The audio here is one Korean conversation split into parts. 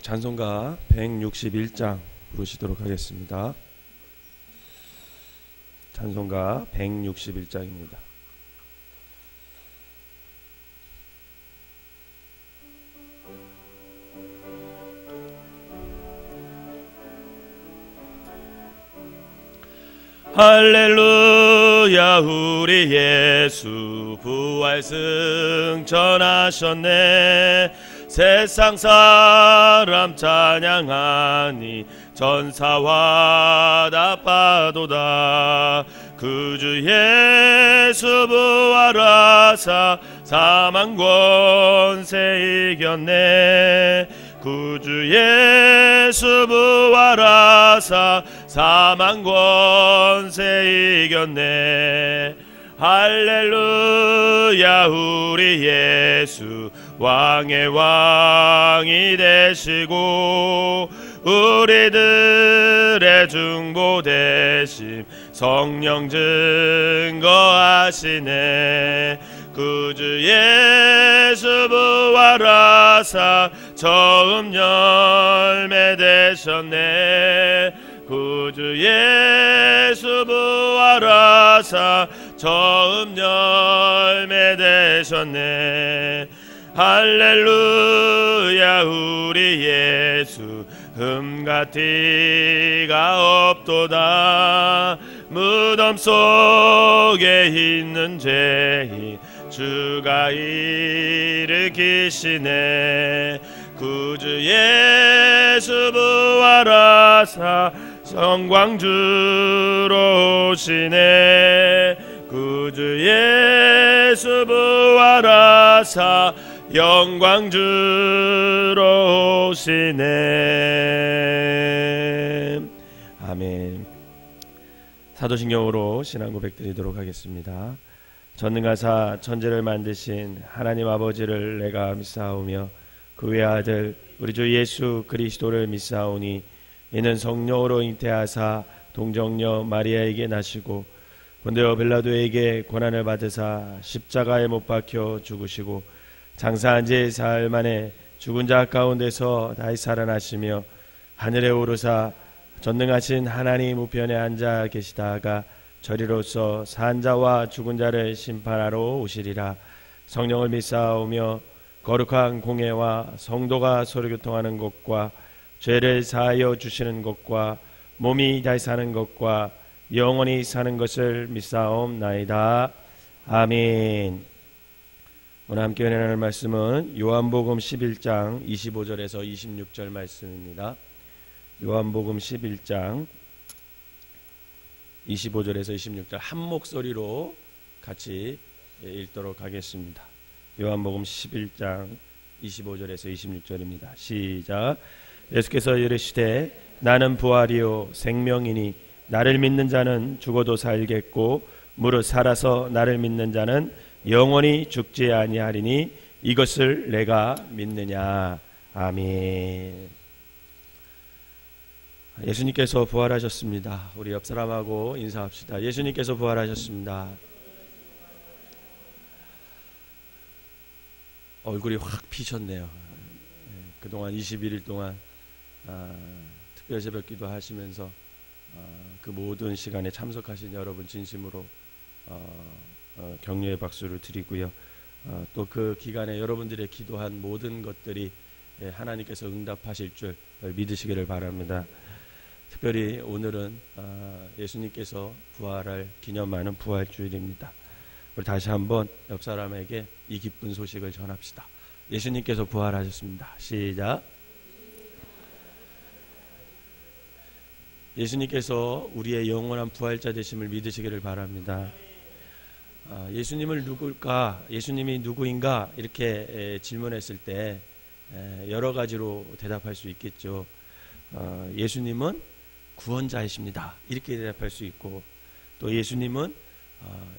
찬송가 161장 부르시도록 하겠습니다. 찬송가 161장입니다. 할렐루야, 우리 예수 부활 승천하셨네. 세상 사람 찬양하니 전사와 나빠도다. 그 주 예수 부활하사 사망 권세 이겼네. 그 주 예수 부활하사 사망 권세 이겼네. 할렐루야, 우리 예수 왕의 왕이 되시고 우리들의 중보 되심 성령 증거하시네. 그 주 예수 부활하사 처음 열매 되셨네. 그 주 예수 부활하사 처음 열매 되셨네. 할렐루야, 우리 예수 흠과 티가 없도다. 무덤 속에 있는 죄인 주가 일으키시네. 그 주 예수 부활하사 영광주로 오시네. 그 주 예수 부활하사 영광주로 오시네. 아멘. 사도신경으로 신앙 고백 드리도록 하겠습니다. 전능하사 천지를 만드신 하나님 아버지를 내가 믿사오며 그 외아들 우리 주 예수 그리스도를 믿사오니 이는 성령으로 잉태하사 동정녀 마리아에게 나시고 본디오 빌라도에게 고난을 받으사 십자가에 못 박혀 죽으시고 장사한 지 사흘 만에 죽은 자 가운데서 다시 살아나시며 하늘에 오르사 전능하신 하나님 우편에 앉아 계시다가 저리로서 산 자와 죽은 자를 심판하러 오시리라. 성령을 믿사오며 거룩한 공회와 성도가 서로 교통하는 것과 죄를 사하여 주시는 것과 몸이 다시 사는 것과 영원히 사는 것을 믿사옵나이다. 아멘. 오늘 함께 은혜 나눌 말씀은 요한복음 11장 25절에서 26절 말씀입니다. 요한복음 11장 25절에서 26절 한 목소리로 같이 읽도록 하겠습니다. 요한복음 11장 25절에서 26절입니다. 시작. 예수께서 이르시되 나는 부활이요 생명이니 나를 믿는 자는 죽어도 살겠고 무릇 살아서 나를 믿는 자는 영원히 죽지 아니하리니 이것을 내가 믿느냐. 아멘. 예수님께서 부활하셨습니다. 우리 옆 사람하고 인사합시다. 예수님께서 부활하셨습니다. 얼굴이 확 피셨네요. 그동안 21일 동안 특별 새벽 기도 하시면서 그 모든 시간에 참석하신 여러분 진심으로 격려의 박수를 드리고요. 또 그 기간에 여러분들의 기도한 모든 것들이 하나님께서 응답하실 줄 믿으시기를 바랍니다. 특별히 오늘은 예수님께서 부활을 기념하는 부활주일입니다. 우리 다시 한번 옆 사람에게 이 기쁜 소식을 전합시다. 예수님께서 부활하셨습니다. 시작. 예수님께서 우리의 영원한 부활자 되심을 믿으시기를 바랍니다. 예수님을 누굴까? 예수님이 누구인가? 이렇게 질문했을 때 여러 가지로 대답할 수 있겠죠. 예수님은 구원자이십니다. 이렇게 대답할 수 있고, 또 예수님은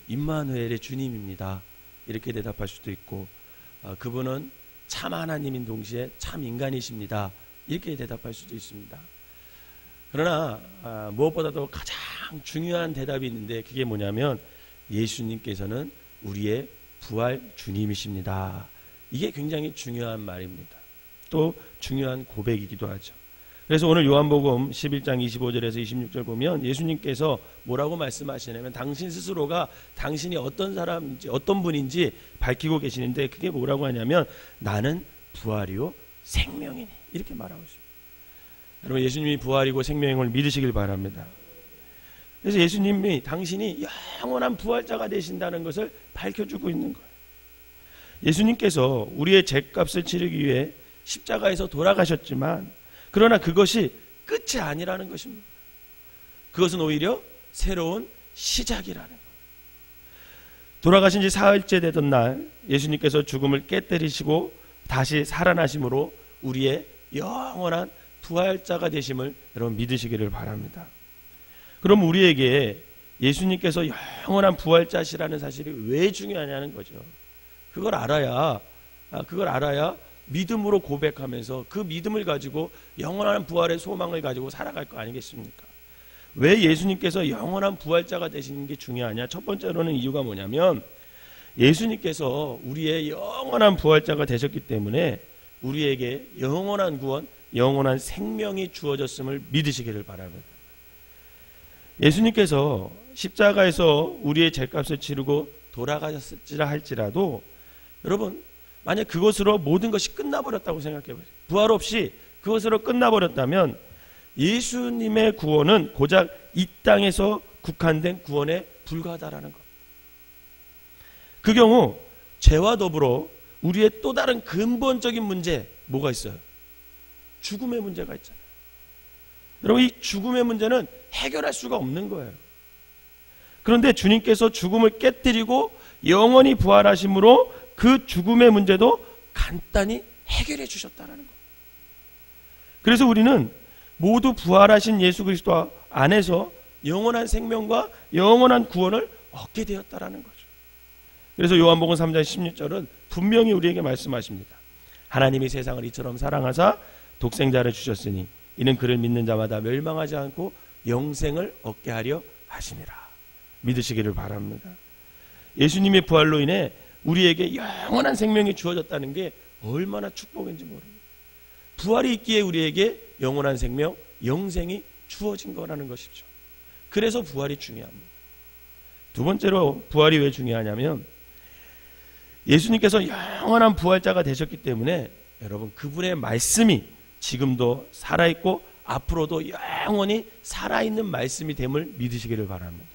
임마누엘의 주님입니다. 이렇게 대답할 수도 있고, 그분은 참 하나님인 동시에 참 인간이십니다. 이렇게 대답할 수도 있습니다. 그러나 무엇보다도 가장 중요한 대답이 있는데 그게 뭐냐면 예수님께서는 우리의 부활 주님이십니다. 이게 굉장히 중요한 말입니다. 또 중요한 고백이기도 하죠. 그래서 오늘 요한복음 11장 25절에서 26절 보면 예수님께서 뭐라고 말씀하시냐면 당신 스스로가 당신이 어떤 사람인지 어떤 분인지 밝히고 계시는데 그게 뭐라고 하냐면 나는 부활이요 생명이니 이렇게 말하고 있습니다. 여러분 예수님이 부활이고 생명을 믿으시길 바랍니다. 그래서 예수님이 당신이 영원한 부활자가 되신다는 것을 밝혀주고 있는 거예요. 예수님께서 우리의 죄값을 치르기 위해 십자가에서 돌아가셨지만 그러나 그것이 끝이 아니라는 것입니다. 그것은 오히려 새로운 시작이라는 거예요. 돌아가신 지 사흘째 되던 날 예수님께서 죽음을 깨뜨리시고 다시 살아나심으로 우리의 영원한 부활자가 되심을 여러분 믿으시기를 바랍니다. 그럼 우리에게 예수님께서 영원한 부활자시라는 사실이 왜 중요하냐는 거죠. 그걸 알아야 믿음으로 고백하면서 그 믿음을 가지고 영원한 부활의 소망을 가지고 살아갈 거 아니겠습니까? 왜 예수님께서 영원한 부활자가 되시는 게 중요하냐? 첫 번째로는 이유가 뭐냐면 예수님께서 우리의 영원한 부활자가 되셨기 때문에 우리에게 영원한 구원, 영원한 생명이 주어졌음을 믿으시기를 바랍니다. 예수님께서 십자가에서 우리의 죄값을 치르고 돌아가셨으라 할지라도 여러분 만약 그것으로 모든 것이 끝나버렸다고 생각해보세요. 부활 없이 그것으로 끝나버렸다면 예수님의 구원은 고작 이 땅에서 국한된 구원에 불과하다라는 것. 그 경우 죄와 더불어 우리의 또 다른 근본적인 문제 뭐가 있어요? 죽음의 문제가 있잖아요. 여러분 이 죽음의 문제는 해결할 수가 없는 거예요. 그런데 주님께서 죽음을 깨뜨리고 영원히 부활하심으로 그 죽음의 문제도 간단히 해결해 주셨다는 것. 그래서 우리는 모두 부활하신 예수 그리스도 안에서 영원한 생명과 영원한 구원을 얻게 되었다는 거죠. 그래서 요한복음 3장 16절은 분명히 우리에게 말씀하십니다. 하나님이 세상을 이처럼 사랑하사 독생자를 주셨으니 이는 그를 믿는 자마다 멸망하지 않고 영생을 얻게 하려 하심이라. 믿으시기를 바랍니다. 예수님의 부활로 인해 우리에게 영원한 생명이 주어졌다는 게 얼마나 축복인지 모릅니다. 부활이 있기에 우리에게 영원한 생명, 영생이 주어진 거라는 것이죠. 그래서 부활이 중요합니다. 두 번째로 부활이 왜 중요하냐면 예수님께서 영원한 부활자가 되셨기 때문에 여러분 그분의 말씀이 지금도 살아있고 앞으로도 영원히 살아있는 말씀이 됨을 믿으시기를 바랍니다.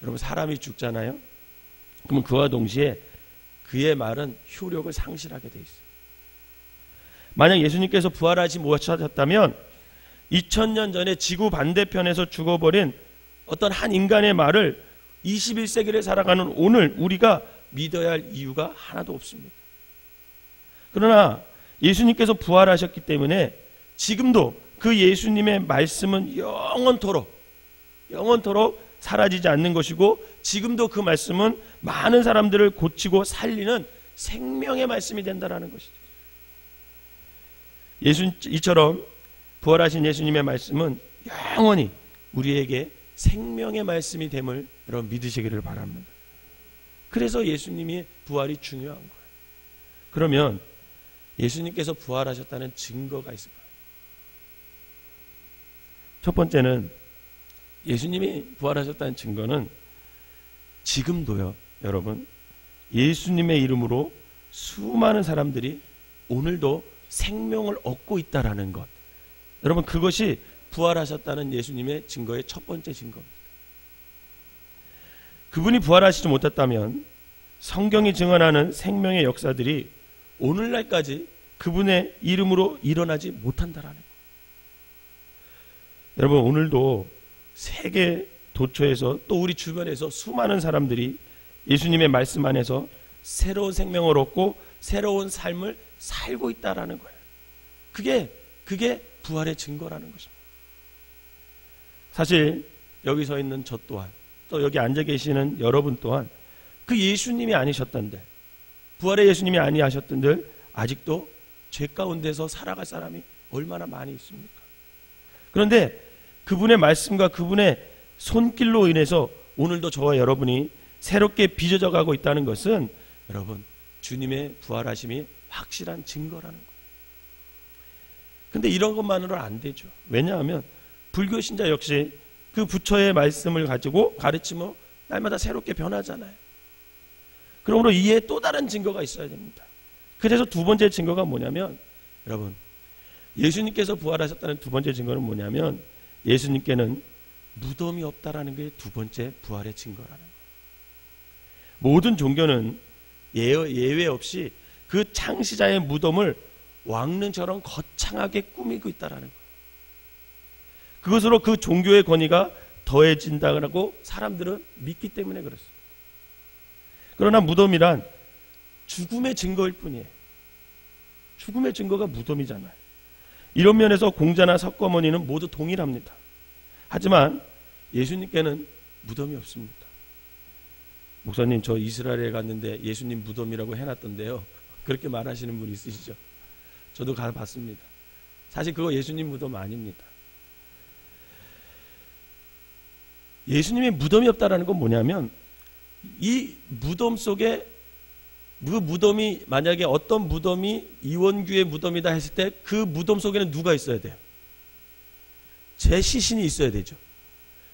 여러분 사람이 죽잖아요. 그러면 그와 동시에 그의 말은 효력을 상실하게 돼 있어요. 만약 예수님께서 부활하지 못하셨다면 2000년 전에 지구 반대편에서 죽어버린 어떤 한 인간의 말을 21세기를 살아가는 오늘 우리가 믿어야 할 이유가 하나도 없습니다. 그러나 예수님께서 부활하셨기 때문에 지금도 그 예수님의 말씀은 영원토록 사라지지 않는 것이고 지금도 그 말씀은 많은 사람들을 고치고 살리는 생명의 말씀이 된다는 것이죠. 이처럼 부활하신 예수님의 말씀은 영원히 우리에게 생명의 말씀이 됨을 여러분 믿으시기를 바랍니다. 그래서 예수님의 부활이 중요한 거예요. 그러면 예수님께서 부활하셨다는 증거가 있을까요? 첫 번째는 예수님이 부활하셨다는 증거는 지금도요, 여러분, 예수님의 이름으로 수많은 사람들이 오늘도 생명을 얻고 있다라는 것. 여러분, 그것이 부활하셨다는 예수님의 증거의 첫 번째 증거입니다. 그분이 부활하시지 못했다면 성경이 증언하는 생명의 역사들이 오늘날까지 그분의 이름으로 일어나지 못한다라는 것. 여러분, 오늘도 세계 도처에서 또 우리 주변에서 수많은 사람들이 예수님의 말씀 안에서 새로운 생명을 얻고 새로운 삶을 살고 있다라는 거예요. 그게 부활의 증거라는 것입니다. 사실 여기 서 있는 저 또한 또 여기 앉아 계시는 여러분 또한 그 예수님이 아니셨던데 부활의 예수님이 아니하셨던들 아직도 죄 가운데서 살아갈 사람이 얼마나 많이 있습니까? 그런데 그분의 말씀과 그분의 손길로 인해서 오늘도 저와 여러분이 새롭게 빚어져 가고 있다는 것은 여러분 주님의 부활하심이 확실한 증거라는 거예요. 근데 이런 것만으로는 안 되죠. 왜냐하면 불교 신자 역시 그 부처의 말씀을 가지고 가르치며 날마다 새롭게 변하잖아요. 그러므로 이에 또 다른 증거가 있어야 됩니다. 그래서 두 번째 증거가 뭐냐면, 여러분, 예수님께서 부활하셨다는 두 번째 증거는 뭐냐면, 예수님께는 무덤이 없다라는 게 두 번째 부활의 증거라는 거예요. 모든 종교는 예외 없이 그 창시자의 무덤을 왕릉처럼 거창하게 꾸미고 있다라는 거예요. 그것으로 그 종교의 권위가 더해진다고 사람들은 믿기 때문에 그렇습니다. 그러나 무덤이란 죽음의 증거일 뿐이에요. 죽음의 증거가 무덤이잖아요. 이런 면에서 공자나 석가모니는 모두 동일합니다. 하지만 예수님께는 무덤이 없습니다. 목사님, 저 이스라엘에 갔는데 예수님 무덤이라고 해놨던데요, 그렇게 말하시는 분 있으시죠? 저도 가봤습니다. 사실 그거 예수님 무덤 아닙니다. 예수님의 무덤이 없다라는 건 뭐냐면, 이 무덤 속에, 그 무덤이 만약에 어떤 무덤이 이원규의 무덤이다 했을 때 그 무덤 속에는 누가 있어야 돼요? 제 시신이 있어야 되죠.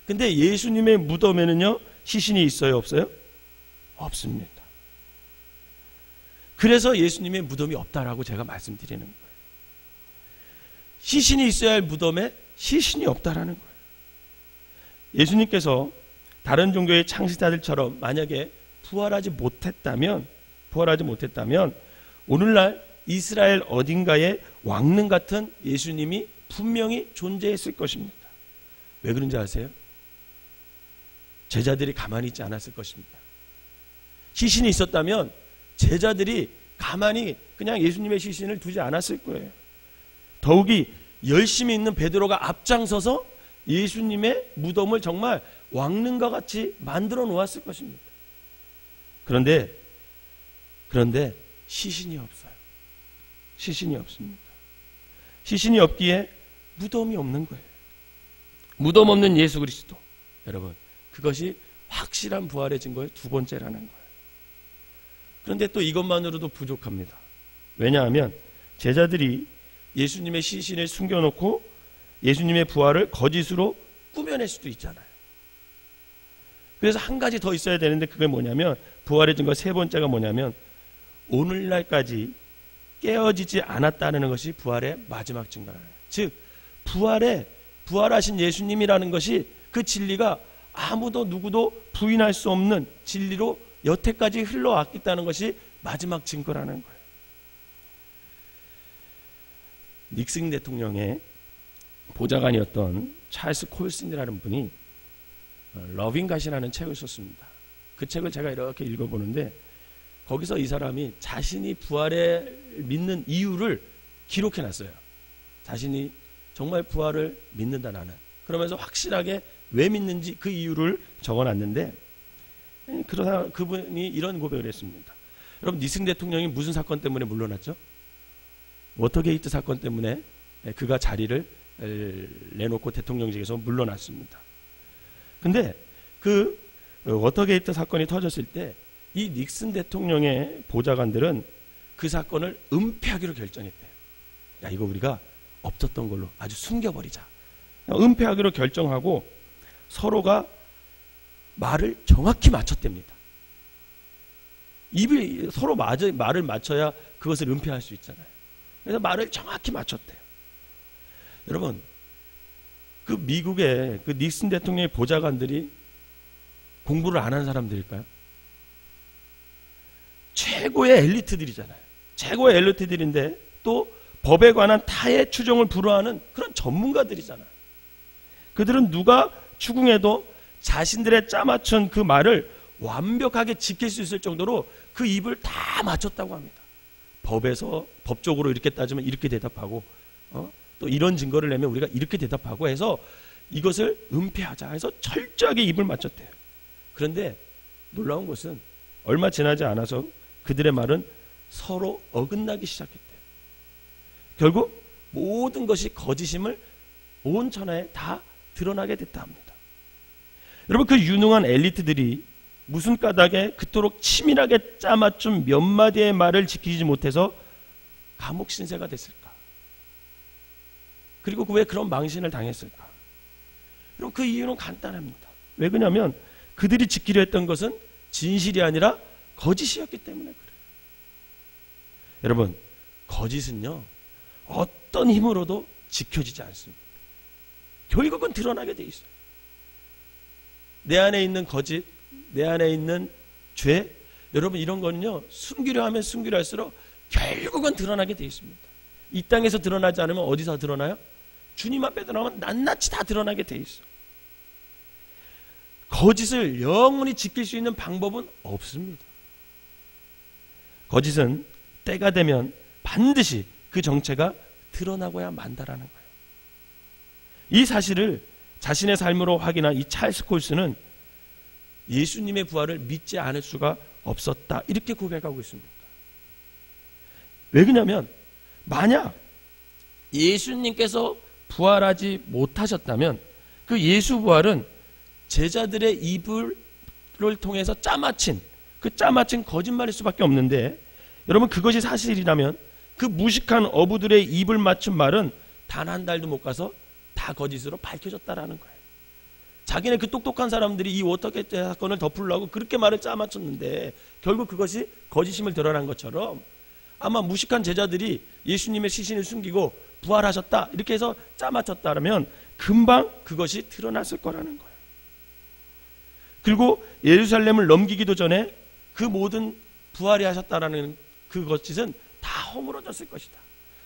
근데 예수님의 무덤에는요, 시신이 있어요, 없어요? 없습니다. 그래서 예수님의 무덤이 없다라고 제가 말씀드리는 거예요. 시신이 있어야 할 무덤에 시신이 없다라는 거예요. 예수님께서 다른 종교의 창시자들처럼 만약에 부활하지 못했다면 오늘날 이스라엘 어딘가에 왕릉 같은 예수님이 분명히 존재했을 것입니다. 왜 그런지 아세요? 제자들이 가만히 있지 않았을 것입니다. 시신이 있었다면 제자들이 가만히 그냥 예수님의 시신을 두지 않았을 거예요. 더욱이 열심히 있는 베드로가 앞장서서 예수님의 무덤을 정말 왕릉과 같이 만들어 놓았을 것입니다. 그런데 시신이 없어요. 시신이 없습니다. 시신이 없기에 무덤이 없는 거예요. 무덤 없는 예수 그리스도. 여러분, 그것이 확실한 부활의 증거의 두 번째라는 거예요. 그런데 또 이것만으로도 부족합니다. 왜냐하면 제자들이 예수님의 시신을 숨겨놓고 예수님의 부활을 거짓으로 꾸며낼 수도 있잖아요. 그래서 한 가지 더 있어야 되는데, 그게 뭐냐면, 부활의 증거 세 번째가 뭐냐면, 오늘날까지 깨어지지 않았다는 것이 부활의 마지막 증거라는 거예요. 즉 부활하신 예수님이라는 것이, 그 진리가 아무도 누구도 부인할 수 없는 진리로 여태까지 흘러왔다는 것이 마지막 증거라는 거예요. 닉슨 대통령의 보좌관이었던 찰스 콜슨이라는 분이 러빙 갓이라는 책을 썼습니다. 그 책을 제가 이렇게 읽어보는데, 거기서 이 사람이 자신이 부활에 믿는 이유를 기록해놨어요. 자신이 정말 부활을 믿는다 나는. 그러면서 확실하게 왜 믿는지 그 이유를 적어놨는데, 그러다 그분이 이런 고백을 했습니다. 여러분, 닉슨 대통령이 무슨 사건 때문에 물러났죠? 워터게이트 사건 때문에 그가 자리를 내놓고 대통령직에서 물러났습니다. 근데 그 워터게이트 사건이 터졌을 때 이 닉슨 대통령의 보좌관들은 그 사건을 은폐하기로 결정했대요. 야, 이거 우리가 없었던 걸로 아주 숨겨버리자. 은폐하기로 결정하고 서로가 말을 정확히 맞췄답니다. 입이 서로 말을 맞춰야 그것을 은폐할 수 있잖아요. 그래서 말을 정확히 맞췄대요. 여러분, 그 미국의 그 닉슨 대통령의 보좌관들이 공부를 안 한 사람들일까요? 최고의 엘리트들이잖아요. 최고의 엘리트들인데 또 법에 관한 타의 추종을 불허하는 그런 전문가들이잖아요. 그들은 누가 추궁해도 자신들의 짜맞춘 그 말을 완벽하게 지킬 수 있을 정도로 그 입을 다 맞췄다고 합니다. 법적으로 이렇게 따지면 이렇게 대답하고, 또 이런 증거를 내면 우리가 이렇게 대답하고 해서 이것을 은폐하자 해서 철저하게 입을 맞췄대요. 그런데 놀라운 것은 얼마 지나지 않아서 그들의 말은 서로 어긋나기 시작했대요. 결국 모든 것이 거짓임을 온 천하에 다 드러나게 됐다 합니다. 여러분, 그 유능한 엘리트들이 무슨 까닭에 그토록 치밀하게 짜맞춘 몇 마디의 말을 지키지 못해서 감옥 신세가 됐을까? 그리고 왜 그런 망신을 당했을까? 여러분, 그 이유는 간단합니다. 왜 그러냐면 그들이 지키려 했던 것은 진실이 아니라 거짓이었기 때문에 그래요. 여러분, 거짓은요 어떤 힘으로도 지켜지지 않습니다. 결국은 드러나게 돼 있어요. 내 안에 있는 거짓, 내 안에 있는 죄, 여러분 이런 거는요 숨기려 하면 숨기려 할수록 결국은 드러나게 돼 있습니다. 이 땅에서 드러나지 않으면 어디서 드러나요? 주님 앞에 드러나면 낱낱이 다 드러나게 돼 있어. 거짓을 영원히 지킬 수 있는 방법은 없습니다. 거짓은 때가 되면 반드시 그 정체가 드러나고야 만다라는 거예요. 이 사실을 자신의 삶으로 확인한 이 찰스 콜스는 예수님의 부활을 믿지 않을 수가 없었다, 이렇게 고백하고 있습니다. 왜 그러냐면 만약 예수님께서 부활하지 못하셨다면 그 예수 부활은 제자들의 입을 통해서 짜맞힌 거짓말일 수밖에 없는데, 여러분 그것이 사실이라면 그 무식한 어부들의 입을 맞춘 말은 단 한 달도 못 가서 다 거짓으로 밝혀졌다라는 거예요. 자기네 그 똑똑한 사람들이 이 워터게이트 사건을 덮으려고 그렇게 말을 짜맞췄는데 결국 그것이 거짓임을 드러난 것처럼 아마 무식한 제자들이 예수님의 시신을 숨기고 부활하셨다 이렇게 해서 짜맞췄다면 금방 그것이 드러났을 거라는 거예요. 그리고 예루살렘을 넘기기도 전에 그 모든 부활이 하셨다라는 그 거짓은 다 허물어졌을 것이다.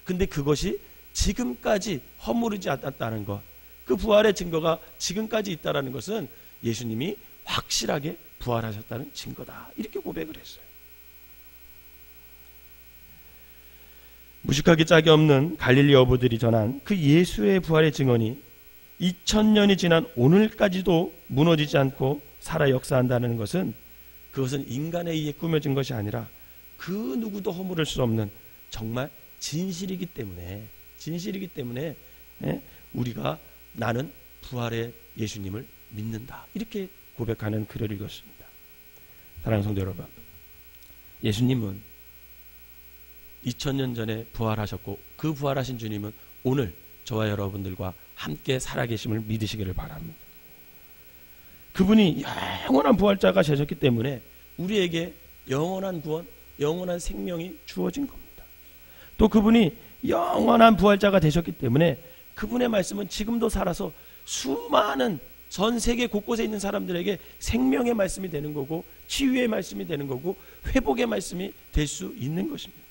근데 그것이 지금까지 허물이지 않았다는 것, 그 부활의 증거가 지금까지 있다는 것은 예수님이 확실하게 부활하셨다는 증거다, 이렇게 고백을 했어요. 무식하기 짝이 없는 갈릴리 어부들이 전한 그 예수의 부활의 증언이 2000년이 지난 오늘까지도 무너지지 않고 살아 역사한다는 것은, 그것은 인간에 의해 꾸며진 것이 아니라 그 누구도 허물을 수 없는 정말 진실이기 때문에 우리가 나는 부활의 예수님을 믿는다, 이렇게 고백하는 글을 읽었습니다. 사랑하는 성도 여러분, 예수님은 2000년 전에 부활하셨고 그 부활하신 주님은 오늘 저와 여러분들과 함께 살아계심을 믿으시기를 바랍니다. 그분이 영원한 부활자가 되셨기 때문에 우리에게 영원한 구원, 영원한 생명이 주어진 겁니다. 또 그분이 영원한 부활자가 되셨기 때문에 그분의 말씀은 지금도 살아서 수많은 전 세계 곳곳에 있는 사람들에게 생명의 말씀이 되는 거고, 치유의 말씀이 되는 거고, 회복의 말씀이 될 수 있는 것입니다.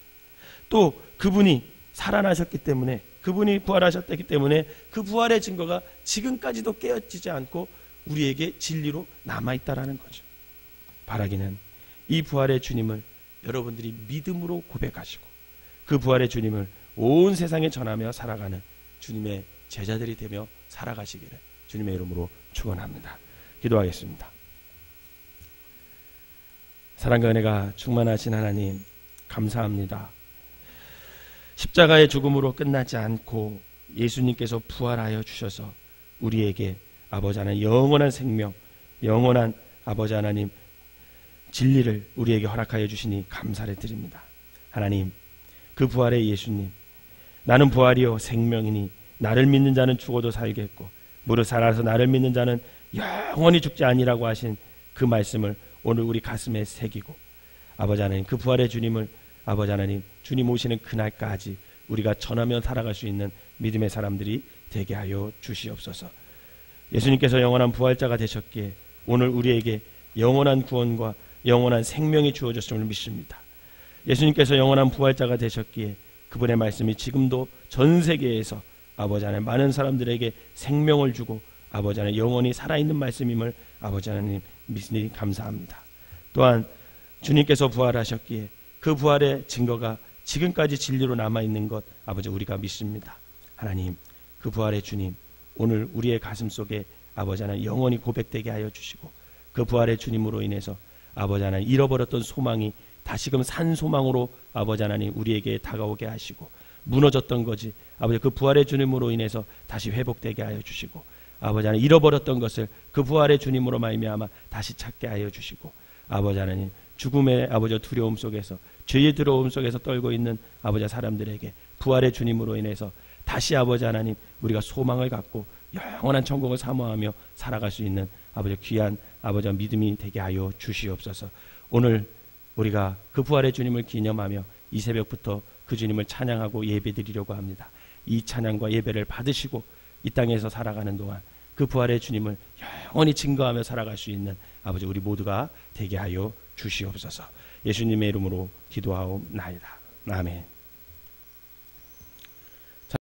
또 그분이 살아나셨기 때문에, 그분이 부활하셨기 때문에 그 부활의 증거가 지금까지도 깨어지지 않고 우리에게 진리로 남아있다라는 거죠. 바라기는 이 부활의 주님을 여러분들이 믿음으로 고백하시고 그 부활의 주님을 온 세상에 전하며 살아가는 주님의 제자들이 되며 살아가시기를 주님의 이름으로 축원합니다. 기도하겠습니다. 사랑과 은혜가 충만하신 하나님, 감사합니다. 십자가의 죽음으로 끝나지 않고 예수님께서 부활하여 주셔서 우리에게 아버지 하나님 영원한 생명, 영원한 아버지 하나님 진리를 우리에게 허락하여 주시니 감사를 드립니다. 하나님, 그 부활의 예수님, 나는 부활이요 생명이니 나를 믿는 자는 죽어도 살겠고 무릇 살아서 나를 믿는 자는 영원히 죽지 아니라고 하신 그 말씀을 오늘 우리 가슴에 새기고, 아버지 하나님 그 부활의 주님을 아버지 하나님 주님 오시는 그날까지 우리가 전하며 살아갈 수 있는 믿음의 사람들이 되게 하여 주시옵소서. 예수님께서 영원한 부활자가 되셨기에 오늘 우리에게 영원한 구원과 영원한 생명이 주어졌음을 믿습니다. 예수님께서 영원한 부활자가 되셨기에 그분의 말씀이 지금도 전 세계에서 아버지 하나님 많은 사람들에게 생명을 주고 아버지 하나님 영원히 살아있는 말씀임을 아버지 하나님 믿으니 감사합니다. 또한 주님께서 부활하셨기에 그 부활의 증거가 지금까지 진리로 남아있는 것 아버지 우리가 믿습니다. 하나님, 그 부활의 주님 오늘 우리의 가슴 속에 아버지 하나님 영원히 고백되게 하여 주시고, 그 부활의 주님으로 인해서 아버지 하나님 잃어버렸던 소망이 다시금 산 소망으로 아버지 하나님 우리에게 다가오게 하시고, 무너졌던 것이 아버지 그 부활의 주님으로 인해서 다시 회복되게 하여 주시고, 아버지 하나님 잃어버렸던 것을 그 부활의 주님으로 말미암아 다시 찾게 하여 주시고, 아버지 하나님 죽음의 아버지 두려움 속에서 죄의 두려움 속에서 떨고 있는 아버지 사람들에게 부활의 주님으로 인해서 다시 아버지 하나님 우리가 소망을 갖고 영원한 천국을 사모하며 살아갈 수 있는 아버지 귀한 아버지 믿음이 되게 하여 주시옵소서. 오늘 우리가 그 부활의 주님을 기념하며 이 새벽부터 그 주님을 찬양하고 예배드리려고 합니다. 이 찬양과 예배를 받으시고 이 땅에서 살아가는 동안 그 부활의 주님을 영원히 증거하며 살아갈 수 있는 아버지 우리 모두가 되게 하여 주시옵소서. 예수님의 이름으로 기도하옵나이다. 아멘.